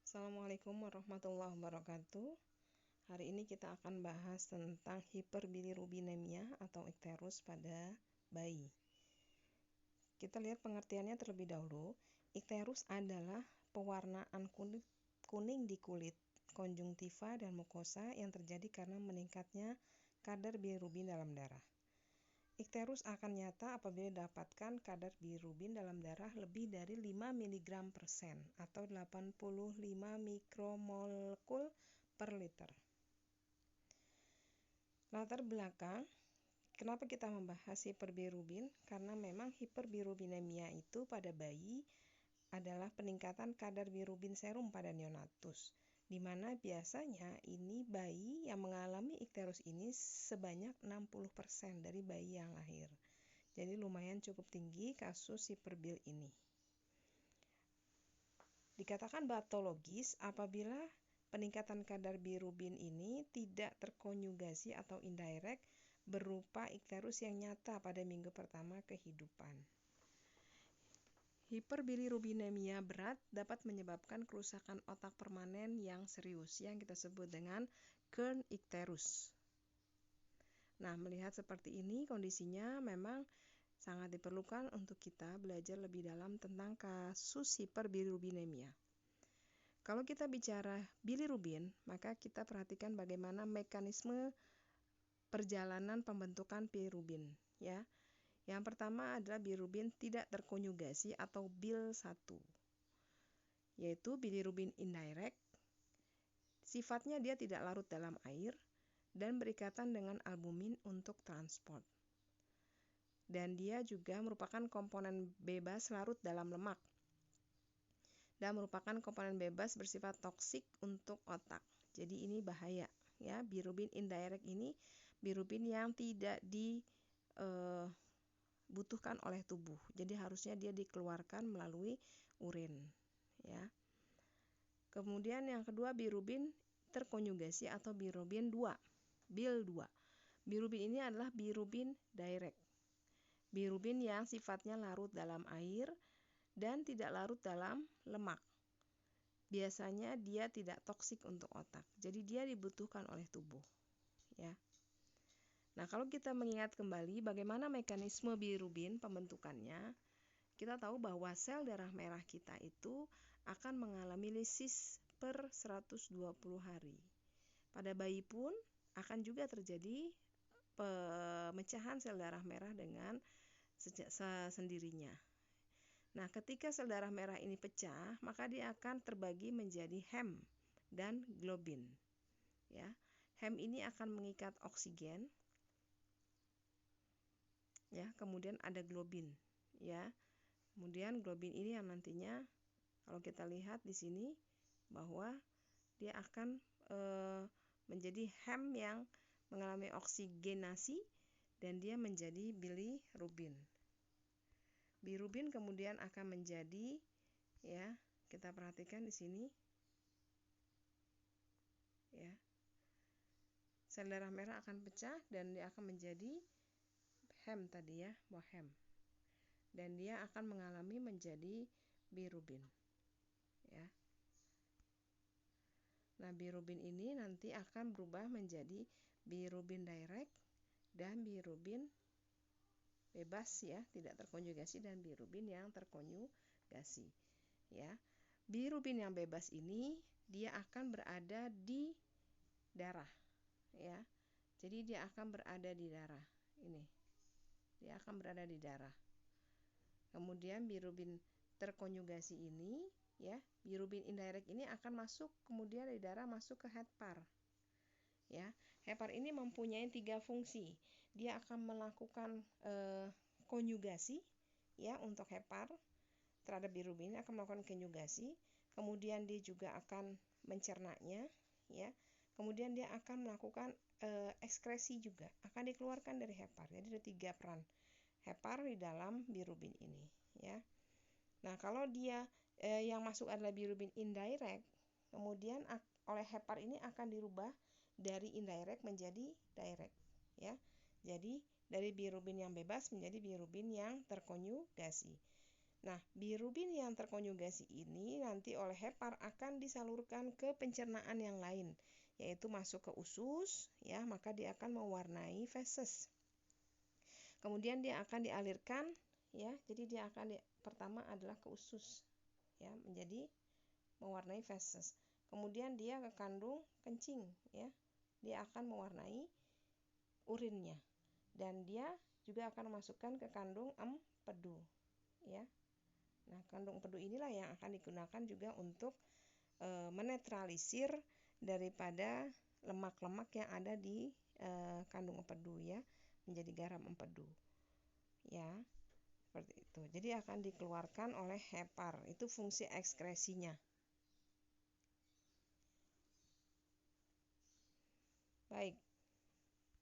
Assalamualaikum warahmatullahi wabarakatuh. Hari ini kita akan bahas tentang hiperbilirubinemia atau ikterus pada bayi. Kita lihat pengertiannya terlebih dahulu. Ikterus adalah pewarnaan kuning di kulit, konjungtiva dan mukosa yang terjadi karena meningkatnya kadar bilirubin dalam darah. Ikterus akan nyata apabila dapatkan kadar bilirubin dalam darah lebih dari 5 mg/sen atau 85 mikromolekul per liter. Latar belakang, kenapa kita membahas hiperbilirubin? Karena memang hiperbilirubinemia itu pada bayi adalah peningkatan kadar bilirubin serum pada neonatus, di mana biasanya ini bayi yang mengalami ikterus ini sebanyak 60% dari bayi yang lahir. Jadi lumayan cukup tinggi kasus hiperbil ini. Dikatakan patologis apabila peningkatan kadar bilirubin ini tidak terkonjugasi atau indirect berupa ikterus yang nyata pada minggu pertama kehidupan. Hiperbilirubinemia berat dapat menyebabkan kerusakan otak permanen yang serius yang kita sebut dengan Kern ikterus. Nah, melihat seperti ini kondisinya memang sangat diperlukan untuk kita belajar lebih dalam tentang kasus hiperbilirubinemia. Kalau kita bicara bilirubin, maka kita perhatikan bagaimana mekanisme perjalanan pembentukan bilirubin, ya. Yang pertama adalah bilirubin tidak terkonjugasi atau bil1, yaitu bilirubin indirect. Sifatnya dia tidak larut dalam air dan berikatan dengan albumin untuk transport. Dan dia juga merupakan komponen bebas larut dalam lemak dan merupakan komponen bebas bersifat toksik untuk otak. Jadi ini bahaya, ya. Bilirubin indirect ini bilirubin yang tidak dibutuhkan oleh tubuh. Jadi harusnya dia dikeluarkan melalui urin, ya. Kemudian yang kedua bilirubin terkonjugasi atau bilirubin 2, bil2. Bilirubin ini adalah bilirubin direct. Bilirubin yang sifatnya larut dalam air dan tidak larut dalam lemak. Biasanya dia tidak toksik untuk otak. Jadi dia dibutuhkan oleh tubuh, ya. Nah, kalau kita mengingat kembali bagaimana mekanisme bilirubin pembentukannya, kita tahu bahwa sel darah merah kita itu akan mengalami lisis per 120 hari. Pada bayi pun akan juga terjadi pemecahan sel darah merah dengan sendirinya. Nah, ketika sel darah merah ini pecah, maka dia akan terbagi menjadi hem dan globin, ya. Hem ini akan mengikat oksigen, ya. Kemudian ada globin, ya. Kemudian globin ini yang nantinya kalau kita lihat di sini bahwa dia akan menjadi hem yang mengalami oksigenasi dan dia menjadi bilirubin. Bilirubin kemudian akan menjadi, ya, kita perhatikan di sini, ya. Sel darah merah akan pecah dan dia akan menjadi hem tadi, ya, hem. Dan dia akan mengalami menjadi bilirubin, ya. Nah, bilirubin ini nanti akan berubah menjadi bilirubin direct dan bilirubin bebas, ya, tidak terkonjugasi, dan bilirubin yang terkonjugasi, ya. Bilirubin yang bebas ini dia akan berada di darah, ya. Jadi dia akan berada di darah. Ini. Dia akan berada di darah. Kemudian bilirubin terkonjugasi ini, ya, bilirubin indirect ini akan masuk kemudian dari darah masuk ke hepar, ya. Hepar ini mempunyai 3 fungsi. Dia akan melakukan konjugasi, ya, untuk hepar terhadap bilirubin akan melakukan konjugasi. Kemudian dia juga akan mencernanya, ya. Kemudian dia akan melakukan ekskresi juga, akan dikeluarkan dari hepar. Jadi ada 3 peran hepar di dalam bilirubin ini, ya. Nah, kalau dia yang masuk adalah bilirubin indirect, kemudian oleh hepar ini akan dirubah dari indirect menjadi direct, ya. Jadi dari bilirubin yang bebas menjadi bilirubin yang terkonjugasi. Nah, bilirubin yang terkonjugasi ini nanti oleh hepar akan disalurkan ke pencernaan yang lain, yaitu masuk ke usus, ya, maka dia akan mewarnai feses. Kemudian dia akan dialirkan, ya, jadi dia akan pertama adalah ke usus, ya, menjadi mewarnai feses. Kemudian dia ke kandung kencing, ya, dia akan mewarnai urinnya, dan dia juga akan memasukkan ke kandung empedu, ya. Nah, kandung empedu inilah yang akan digunakan juga untuk menetralisir daripada lemak-lemak yang ada di kandung empedu, ya, menjadi garam empedu, ya, seperti itu. Jadi akan dikeluarkan oleh hepar, itu fungsi ekskresinya. Baik,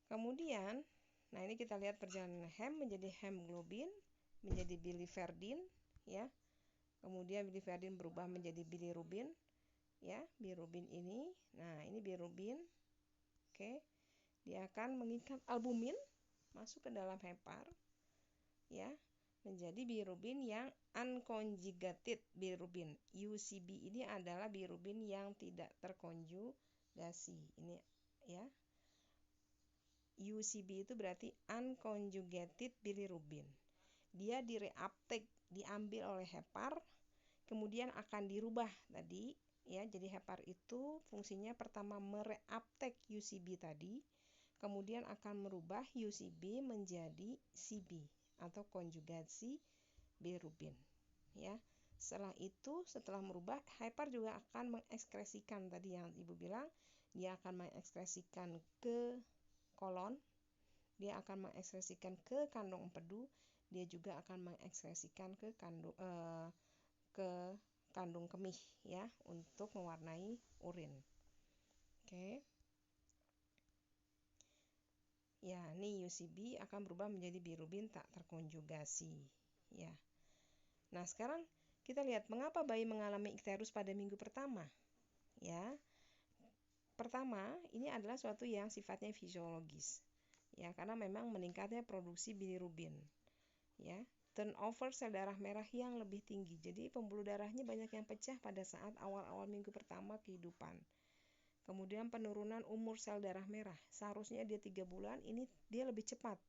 kemudian, nah ini kita lihat perjalanan hem menjadi hemoglobin, menjadi biliverdin, ya. Kemudian biliverdin berubah menjadi bilirubin, ya, bilirubin ini. Nah, ini bilirubin. Oke. Dia akan mengikat albumin masuk ke dalam hepar, ya, menjadi bilirubin yang unconjugated bilirubin. UCB ini adalah bilirubin yang tidak terkonjugasi. Ini, ya. UCB itu berarti unconjugated bilirubin. Dia direuptake, diambil oleh hepar, kemudian akan dirubah tadi, ya. Jadi hepar itu fungsinya pertama mereuptake UCB tadi, kemudian akan merubah UCB menjadi CB atau konjugasi bilirubin, ya. Setelah itu, setelah merubah, hepar juga akan mengekskresikan tadi yang Ibu bilang, dia akan mengekskresikan ke kolon, dia akan mengekskresikan ke kandung empedu, dia juga akan mengekskresikan ke kandung kemih, ya, untuk mewarnai urin. Oke. Ya, ini UCB akan berubah menjadi bilirubin tak terkonjugasi, ya. Nah, sekarang kita lihat mengapa bayi mengalami ikterus pada minggu pertama, ya. Pertama, ini adalah suatu yang sifatnya fisiologis, ya, karena memang meningkatnya produksi bilirubin, ya. Turnover sel darah merah yang lebih tinggi. Jadi pembuluh darahnya banyak yang pecah pada saat awal-awal minggu pertama kehidupan. Kemudian penurunan umur sel darah merah. Seharusnya dia 3 bulan, ini dia lebih cepat,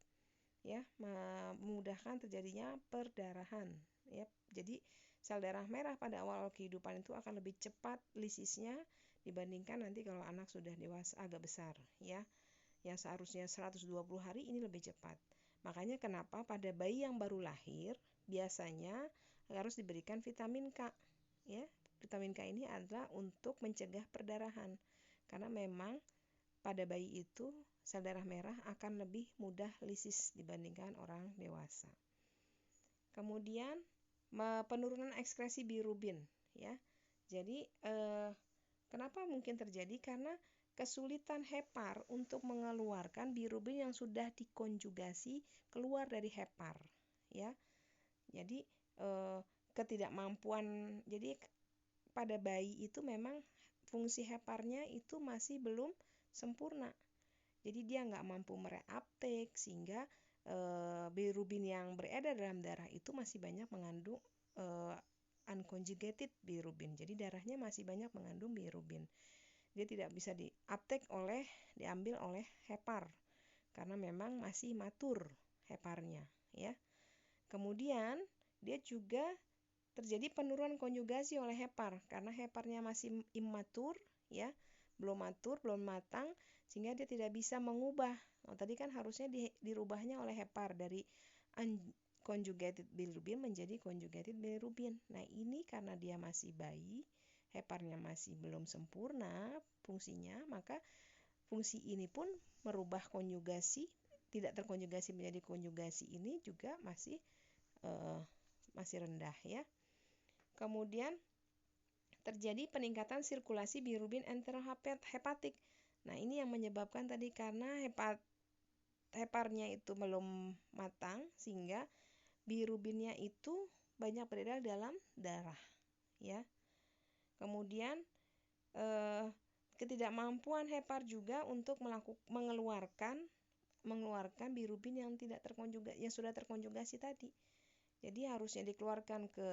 ya, memudahkan terjadinya perdarahan, ya. Jadi sel darah merah pada awal kehidupan itu akan lebih cepat lisisnya dibandingkan nanti kalau anak sudah dewasa agak besar, ya. Yang seharusnya 120 hari ini lebih cepat. Makanya kenapa pada bayi yang baru lahir biasanya harus diberikan vitamin K, ya. Vitamin K ini adalah untuk mencegah perdarahan. Karena memang pada bayi itu sel darah merah akan lebih mudah lisis dibandingkan orang dewasa. Kemudian penurunan ekskresi bilirubin, ya. Jadi kenapa mungkin terjadi? Karena kesulitan hepar untuk mengeluarkan bilirubin yang sudah dikonjugasi keluar dari hepar, ya. Jadi ketidakmampuan. Jadi pada bayi itu memang fungsi heparnya itu masih belum sempurna. Jadi dia nggak mampu mereuptake sehingga bilirubin yang beredar dalam darah itu masih banyak mengandung unconjugated bilirubin. Jadi darahnya masih banyak mengandung bilirubin. Dia tidak bisa diambil oleh hepar karena memang masih matur heparnya, ya. Kemudian dia juga terjadi penurunan konjugasi oleh hepar karena heparnya masih immatur, ya, belum matur, belum matang, sehingga dia tidak bisa mengubah. Tadi kan harusnya dirubahnya oleh hepar dari unconjugated bilirubin menjadi conjugated bilirubin. Nah, ini karena dia masih bayi, heparnya masih belum sempurna fungsinya, maka fungsi ini pun merubah konjugasi, tidak terkonjugasi menjadi konjugasi ini juga masih rendah, ya. Kemudian terjadi peningkatan sirkulasi bilirubin enterohepatik. Nah, ini yang menyebabkan tadi karena heparnya itu belum matang sehingga bilirubinnya itu banyak beredar dalam darah, ya. Kemudian ketidakmampuan hepar juga untuk mengeluarkan bilirubin yang tidak terkonjugasi, yang sudah terkonjugasi tadi. Jadi harusnya dikeluarkan ke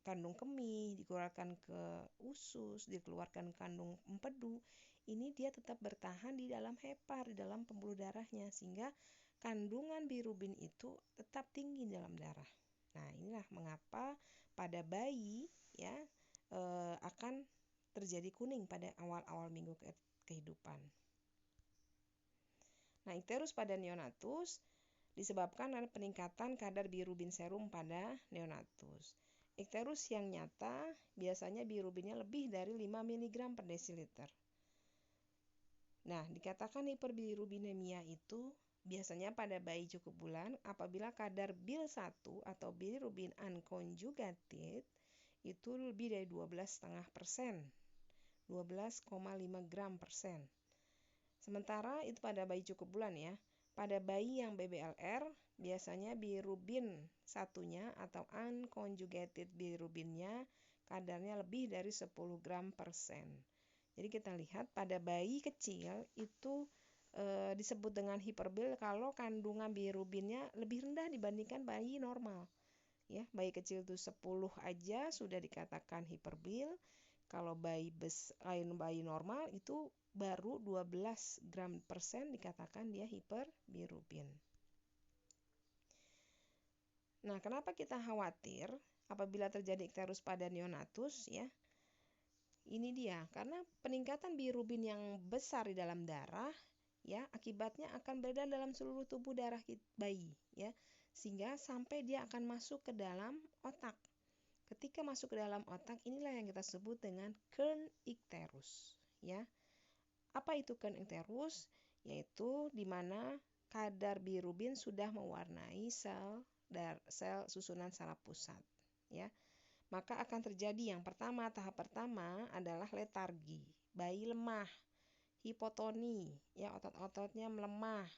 kandung kemih, dikeluarkan ke usus, dikeluarkan kandung empedu. Ini dia tetap bertahan di dalam hepar, di dalam pembuluh darahnya, sehingga kandungan bilirubin itu tetap tinggi dalam darah. Nah, inilah mengapa pada bayi ya akan terjadi kuning pada awal-awal minggu kehidupan. Nah, icterus pada neonatus disebabkan oleh peningkatan kadar bilirubin serum pada neonatus. Icterus yang nyata biasanya bilirubinnya lebih dari 5 mg per desiliter. Nah, dikatakan hiperbilirubinemia itu biasanya pada bayi cukup bulan apabila kadar BIL1 atau bilirubin unconjugated itu lebih dari 12,5%, 12,5 gram persen. Sementara itu pada bayi cukup bulan ya. Pada bayi yang BBLR biasanya bilirubin satunya atau unconjugated bilirubinnya kadarnya lebih dari 10 gram persen. Jadi kita lihat pada bayi kecil itu disebut dengan hiperbil kalau kandungan bilirubinnya lebih rendah dibandingkan bayi normal. Ya, bayi kecil itu 10 aja sudah dikatakan hiperbil. Kalau bayi normal itu baru 12 gram persen dikatakan dia hiperbilirubin. Nah, kenapa kita khawatir apabila terjadi icterus pada neonatus ya? Ini dia, karena peningkatan bilirubin yang besar di dalam darah ya, akibatnya akan beredar dalam seluruh tubuh darah bayi ya, sehingga sampai dia akan masuk ke dalam otak. Ketika masuk ke dalam otak, inilah yang kita sebut dengan kernicterus ya. Apa itu kernicterus? Yaitu di mana kadar bilirubin sudah mewarnai sel susunan saraf pusat ya. Maka akan terjadi tahap pertama adalah letargi, bayi lemah, hipotoni, ya otot-ototnya melemah,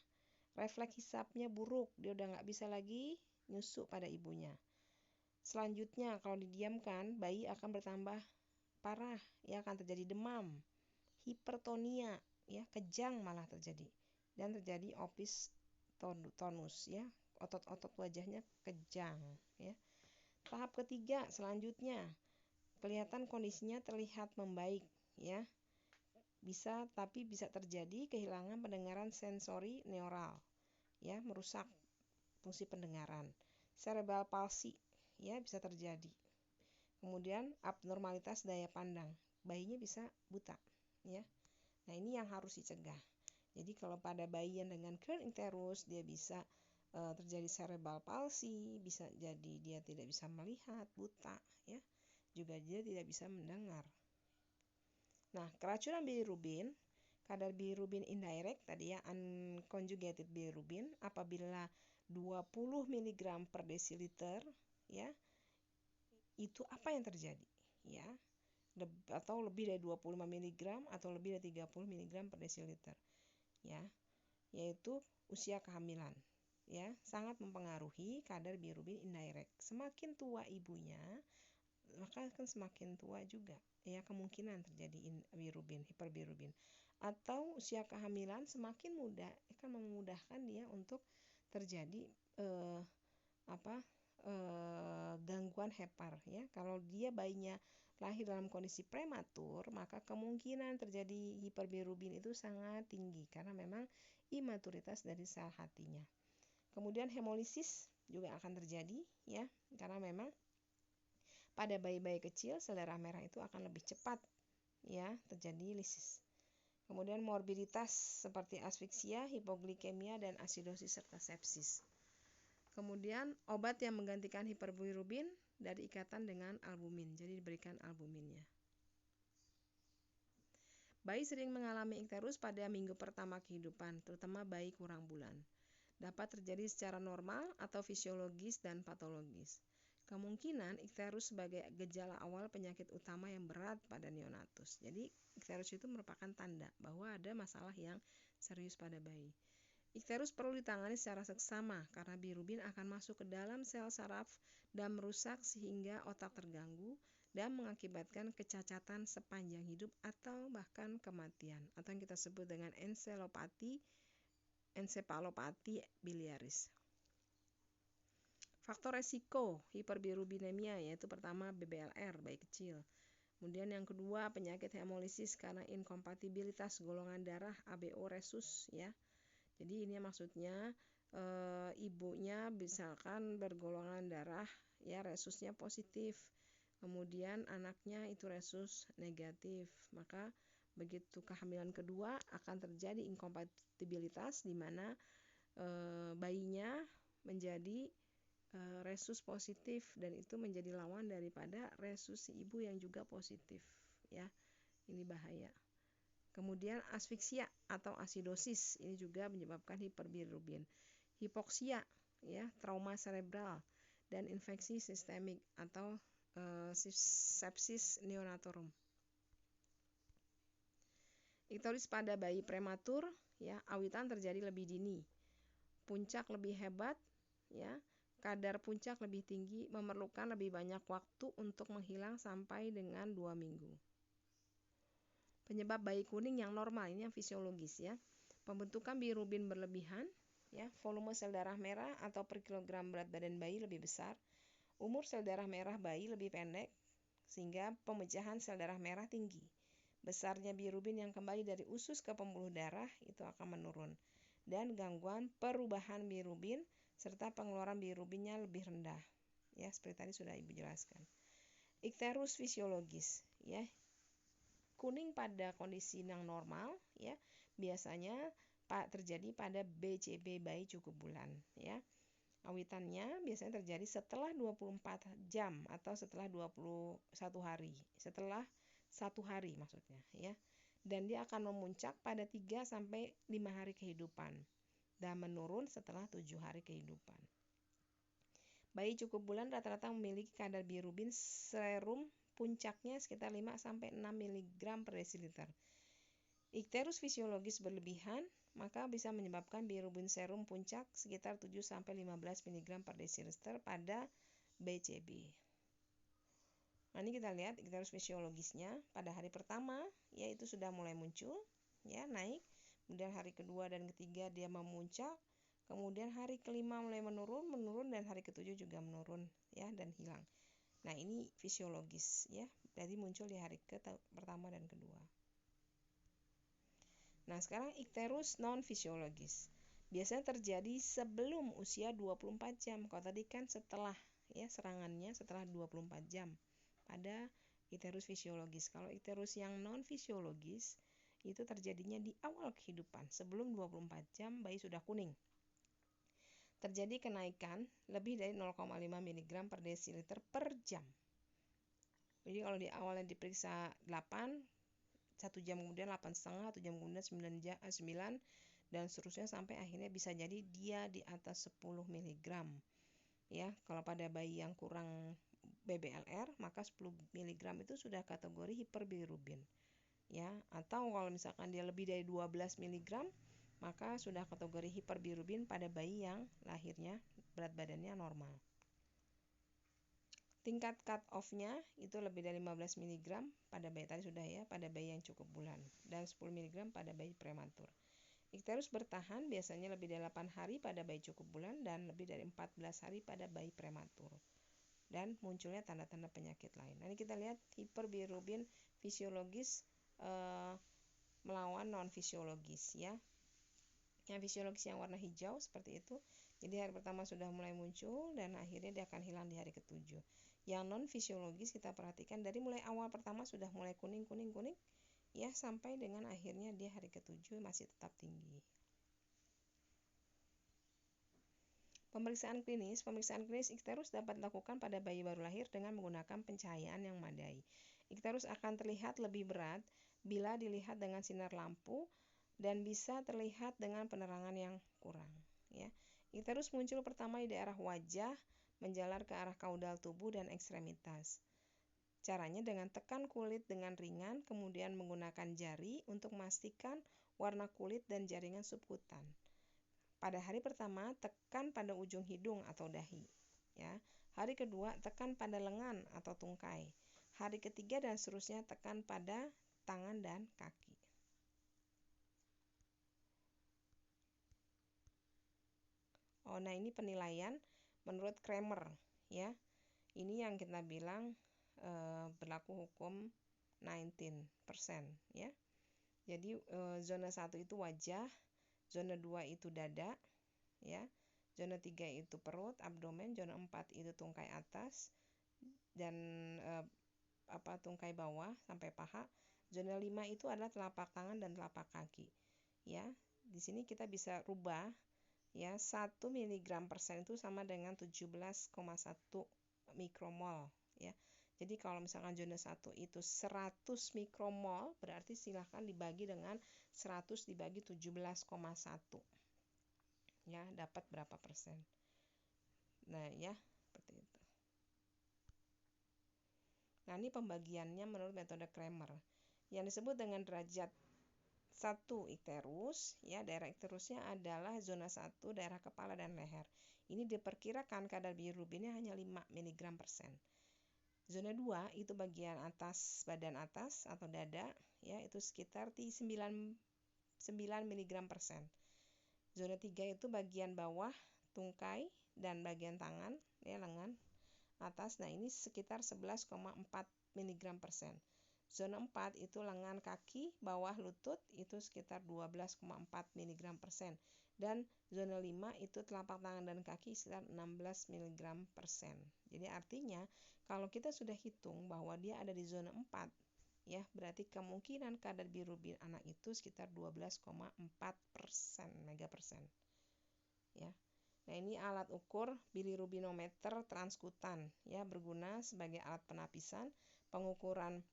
refleks hisapnya buruk, dia udah nggak bisa lagi nyusu pada ibunya. Selanjutnya kalau didiamkan, bayi akan bertambah parah, ya akan terjadi demam, hipertonia, ya kejang malah terjadi, dan terjadi opis tonus, ya otot-otot wajahnya kejang, ya. Tahap ketiga selanjutnya kelihatan kondisinya terlihat membaik ya. Tapi bisa terjadi kehilangan pendengaran sensori neural ya, merusak fungsi pendengaran. Cerebral palsy ya bisa terjadi. Kemudian abnormalitas daya pandang, bayinya bisa buta ya. Nah, ini yang harus dicegah. Jadi kalau pada bayi yang dengan kernicterus dia bisa terjadi cerebral palsy, bisa jadi dia tidak bisa melihat, buta ya, juga dia tidak bisa mendengar. Nah, keracunan bilirubin, kadar bilirubin indirect tadi ya, unconjugated bilirubin apabila 20 mg per desiliter ya, itu apa yang terjadi ya, atau lebih dari 25 mg atau lebih dari 30 mg per desiliter ya, yaitu usia kehamilan ya, sangat mempengaruhi kadar bilirubin indirect. Semakin tua ibunya, maka akan semakin tua juga ya kemungkinan terjadi hiperbilirubin. Atau usia kehamilan semakin muda akan memudahkan dia untuk terjadi gangguan hepar ya. Kalau dia bayinya lahir dalam kondisi prematur, maka kemungkinan terjadi hiperbilirubin itu sangat tinggi karena memang imaturitas dari sel hatinya. Kemudian hemolisis juga akan terjadi ya, karena memang pada bayi-bayi kecil sel darah merah itu akan lebih cepat ya terjadi lisis. Kemudian morbiditas seperti asfiksia, hipoglikemia, dan asidosis serta sepsis. Kemudian obat yang menggantikan hiperbilirubin dari ikatan dengan albumin, jadi diberikan albuminnya. Bayi sering mengalami icterus pada minggu pertama kehidupan, terutama bayi kurang bulan. Dapat terjadi secara normal atau fisiologis dan patologis. Kemungkinan icterus sebagai gejala awal penyakit utama yang berat pada neonatus. Jadi icterus itu merupakan tanda bahwa ada masalah yang serius pada bayi. Icterus perlu ditangani secara seksama karena bilirubin akan masuk ke dalam sel saraf dan merusak sehingga otak terganggu dan mengakibatkan kecacatan sepanjang hidup atau bahkan kematian, atau yang kita sebut dengan ensephalopati biliaris. Faktor resiko hiperbirubinemia yaitu pertama BBLR, bayi kecil. Kemudian yang kedua penyakit hemolisis karena inkompatibilitas golongan darah ABO resus ya. Jadi ini maksudnya ibunya misalkan bergolongan darah ya resusnya positif. Kemudian anaknya itu resus negatif. Maka begitu kehamilan kedua akan terjadi inkompatibilitas di mana bayinya menjadi resus positif dan itu menjadi lawan daripada resus si ibu yang juga positif ya. Ini bahaya. Kemudian asfiksia atau asidosis ini juga menyebabkan hiperbilirubin. Hipoksia ya, trauma cerebral dan infeksi sistemik atau sepsis neonatorum. Ikteris pada bayi prematur ya, awitan terjadi lebih dini. Puncak lebih hebat ya. Kadar puncak lebih tinggi, memerlukan lebih banyak waktu untuk menghilang sampai dengan 2 minggu. Penyebab bayi kuning yang normal, ini yang fisiologis ya. Pembentukan bilirubin berlebihan, ya, volume sel darah merah atau per kilogram berat badan bayi lebih besar. Umur sel darah merah bayi lebih pendek, sehingga pemecahan sel darah merah tinggi. Besarnya bilirubin yang kembali dari usus ke pembuluh darah itu akan menurun. Dan gangguan perubahan bilirubin serta pengeluaran bilirubinnya lebih rendah. Ya, seperti tadi sudah Ibu jelaskan. Ikterus fisiologis, ya. Kuning pada kondisi yang normal, ya. Biasanya terjadi pada BCB bayi cukup bulan, ya. Awitannya biasanya terjadi setelah 24 jam atau setelah 21 hari. Setelah 1 hari maksudnya, ya. Dan dia akan memuncak pada 3 sampai 5 hari kehidupan dan menurun setelah 7 hari kehidupan. Bayi cukup bulan rata-rata memiliki kadar bilirubin serum puncaknya sekitar 5 sampai 6 mg per desiliter. Ikterus fisiologis berlebihan maka bisa menyebabkan bilirubin serum puncak sekitar 7 sampai 15 mg per desiliter pada BCB. Nah, ini kita lihat ikterus fisiologisnya pada hari pertama yaitu sudah mulai muncul ya, naik. Kemudian hari kedua dan ketiga dia memuncak, kemudian hari kelima mulai menurun dan hari ketujuh juga menurun ya dan hilang. Nah, ini fisiologis ya, jadi muncul di hari pertama dan kedua. Nah, sekarang ikterus non fisiologis. Biasanya terjadi sebelum usia 24 jam. Kalau tadi kan setelah ya serangannya setelah 24 jam pada ikterus fisiologis. Kalau ikterus yang non fisiologis itu terjadinya di awal kehidupan, sebelum 24 jam bayi sudah kuning. Terjadi kenaikan lebih dari 0,5 mg per desiliter per jam. Jadi kalau di awalnya diperiksa 8, 1 jam kemudian 8,5, 1 jam kemudian 9 dan seterusnya sampai akhirnya bisa jadi dia di atas 10 mg. Ya, kalau pada bayi yang kurang BBLR maka 10 mg itu sudah kategori hiperbilirubin. Ya, atau kalau misalkan dia lebih dari 12 mg maka sudah kategori hiperbilirubin pada bayi yang lahirnya berat badannya normal. Tingkat cut off-nya itu lebih dari 15 mg pada bayi tadi sudah ya, pada bayi yang cukup bulan dan 10 mg pada bayi prematur. Ikterus bertahan biasanya lebih dari 8 hari pada bayi cukup bulan dan lebih dari 14 hari pada bayi prematur. Dan munculnya tanda-tanda penyakit lain. Nah, ini kita lihat hiperbilirubin fisiologis melawan non fisiologis ya. Yang fisiologis yang warna hijau seperti itu. Jadi hari pertama sudah mulai muncul dan akhirnya dia akan hilang di hari ke-7. Yang non fisiologis kita perhatikan dari mulai awal pertama sudah mulai kuning ya sampai dengan akhirnya dia hari ke-7 masih tetap tinggi. Pemeriksaan klinis ikterus dapat dilakukan pada bayi baru lahir dengan menggunakan pencahayaan yang memadai. Ikterus akan terlihat lebih berat bila dilihat dengan sinar lampu dan bisa terlihat dengan penerangan yang kurang. Ya. Ikterus muncul pertama di daerah wajah, menjalar ke arah kaudal tubuh dan ekstremitas. Caranya dengan tekan kulit dengan ringan, kemudian menggunakan jari untuk memastikan warna kulit dan jaringan subkutan. Pada hari pertama, tekan pada ujung hidung atau dahi. Ya. Hari kedua, tekan pada lengan atau tungkai. Hari ketiga dan seterusnya tekan pada tangan dan kaki. Nah ini penilaian menurut Kramer ya. Ini yang kita bilang berlaku hukum 19% ya. Jadi zona 1 itu wajah, zona 2 itu dada ya. Zona 3 itu perut, abdomen, zona 4 itu tungkai atas dan tungkai bawah sampai paha. Zona 5 itu adalah telapak tangan dan telapak kaki. Ya, di sini kita bisa rubah ya, 1 mg/sen itu sama dengan 17,1 mikromol ya. Jadi kalau misalkan zona 1 itu 100 mikromol, berarti silahkan dibagi dengan 100 dibagi 17,1 ya, dapat berapa persen. Nah ya, seperti itu. Nah ini pembagiannya menurut metode Kramer yang disebut dengan derajat 1 ikterus ya. Daerah ikterusnya adalah zona 1, daerah kepala dan leher. Ini diperkirakan kadar bilirubinnya hanya 5 mg/sen. Zona 2 itu bagian atas, badan atas atau dada ya, itu sekitar 9 mg/sen. Zona 3 itu bagian bawah tungkai dan bagian tangan ya, lengan atas. Nah ini sekitar 11,4 mg/sen. Zona 4 itu lengan kaki bawah lutut, itu sekitar 12,4 mg/sen. Dan zona 5 itu telapak tangan dan kaki sekitar 16 mg/sen. Jadi artinya kalau kita sudah hitung bahwa dia ada di zona 4 ya, berarti kemungkinan kadar bilirubin anak itu sekitar 12,4 megapersen ya. Nah ini alat ukur bilirubinometer transkutan ya, berguna sebagai alat penapisan pengukuran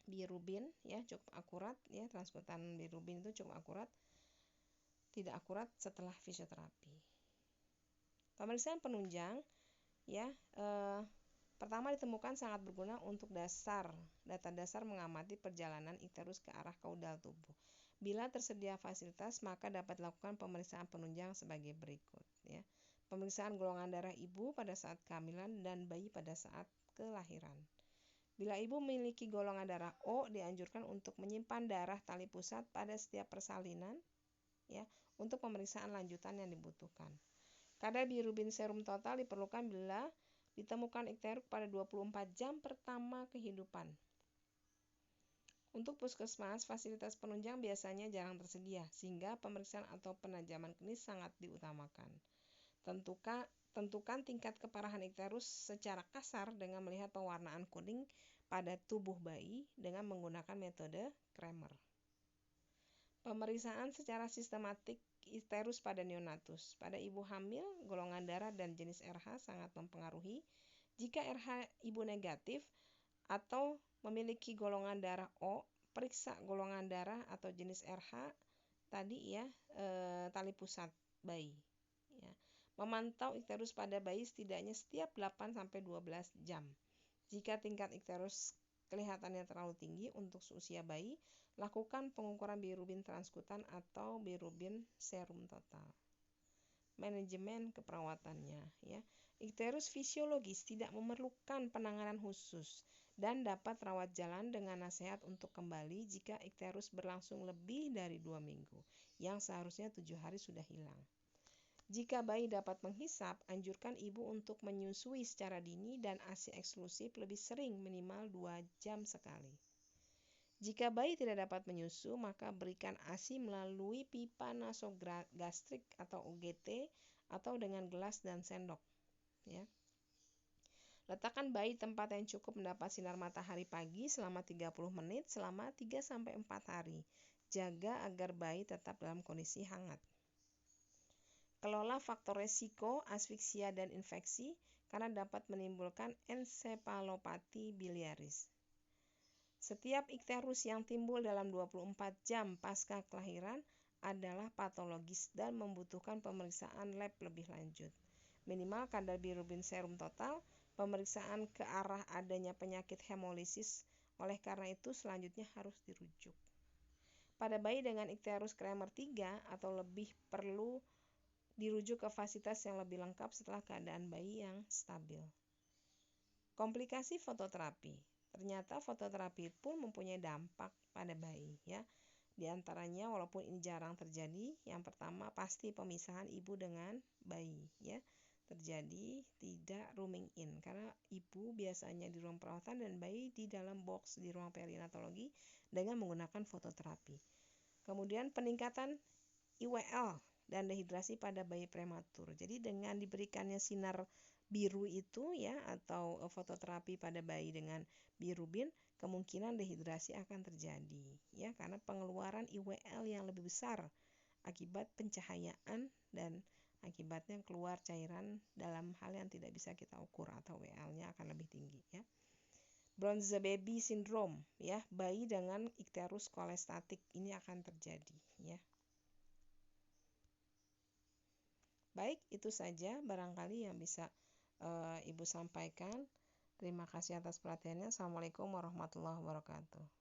bilirubin ya, cukup akurat ya. Transkutan bilirubin itu cukup akurat, tidak akurat setelah fisioterapi. Pemeriksaan penunjang ya, pertama ditemukan sangat berguna untuk data dasar mengamati perjalanan ikterus ke arah kaudal tubuh. Bila tersedia fasilitas, maka dapat dilakukan pemeriksaan penunjang sebagai berikut ya. Pemeriksaan golongan darah ibu pada saat kehamilan dan bayi pada saat kelahiran. Bila ibu memiliki golongan darah O, dianjurkan untuk menyimpan darah tali pusat pada setiap persalinan ya, untuk pemeriksaan lanjutan yang dibutuhkan. Kadar bilirubin serum total diperlukan bila ditemukan ikterus pada 24 jam pertama kehidupan. Untuk puskesmas, fasilitas penunjang biasanya jarang tersedia, sehingga pemeriksaan atau penajaman klinis sangat diutamakan. Tentukan tingkat keparahan ikterus secara kasar dengan melihat pewarnaan kuning pada tubuh bayi dengan menggunakan metode Kramer. Pemeriksaan secara sistematik ikterus pada neonatus. Pada ibu hamil, golongan darah dan jenis RH sangat mempengaruhi. Jika RH ibu negatif atau memiliki golongan darah O, periksa golongan darah atau jenis RH tadi ya, tali pusat bayi ya. Memantau ikterus pada bayi setidaknya setiap 8-12 jam. Jika tingkat ikterus kelihatannya terlalu tinggi untuk seusia bayi, lakukan pengukuran bilirubin transkutan atau bilirubin serum total. Manajemen keperawatannya ya. Ikterus fisiologis tidak memerlukan penanganan khusus dan dapat rawat jalan dengan nasihat untuk kembali jika ikterus berlangsung lebih dari 2 minggu, yang seharusnya 7 hari sudah hilang. Jika bayi dapat menghisap, anjurkan ibu untuk menyusui secara dini dan ASI eksklusif lebih sering, minimal 2 jam sekali. Jika bayi tidak dapat menyusu, maka berikan ASI melalui pipa nasogastrik atau OGT atau dengan gelas dan sendok ya. Letakkan bayi di tempat yang cukup mendapat sinar matahari pagi selama 30 menit selama 3-4 hari. Jaga agar bayi tetap dalam kondisi hangat. Kelola faktor resiko asfiksia dan infeksi karena dapat menimbulkan ensefalopati biliaris. Setiap ikterus yang timbul dalam 24 jam pasca kelahiran adalah patologis dan membutuhkan pemeriksaan lab lebih lanjut. Minimal kadar bilirubin serum total, pemeriksaan ke arah adanya penyakit hemolisis, oleh karena itu selanjutnya harus dirujuk. Pada bayi dengan ikterus Kramer 3 atau lebih perlu dirujuk ke fasilitas yang lebih lengkap setelah keadaan bayi yang stabil. Komplikasi fototerapi. Ternyata fototerapi pun mempunyai dampak pada bayi ya. Di antaranya walaupun ini jarang terjadi, yang pertama pasti pemisahan ibu dengan bayi ya. terjadi tidak rooming in karena ibu biasanya di ruang perawatan dan bayi di dalam box di ruang perinatologi dengan menggunakan fototerapi. Kemudian peningkatan IWL dan dehidrasi pada bayi prematur. Jadi dengan diberikannya sinar biru itu ya atau fototerapi pada bayi dengan bilirubin, kemungkinan dehidrasi akan terjadi ya karena pengeluaran IWL yang lebih besar akibat pencahayaan dan akibatnya keluar cairan dalam hal yang tidak bisa kita ukur atau WL-nya akan lebih tinggi ya. Bronze baby syndrome ya, bayi dengan icterus cholestatic ini akan terjadi ya. Baik, itu saja barangkali yang bisa Ibu sampaikan. Terima kasih atas perhatiannya. Assalamualaikum warahmatullahi wabarakatuh.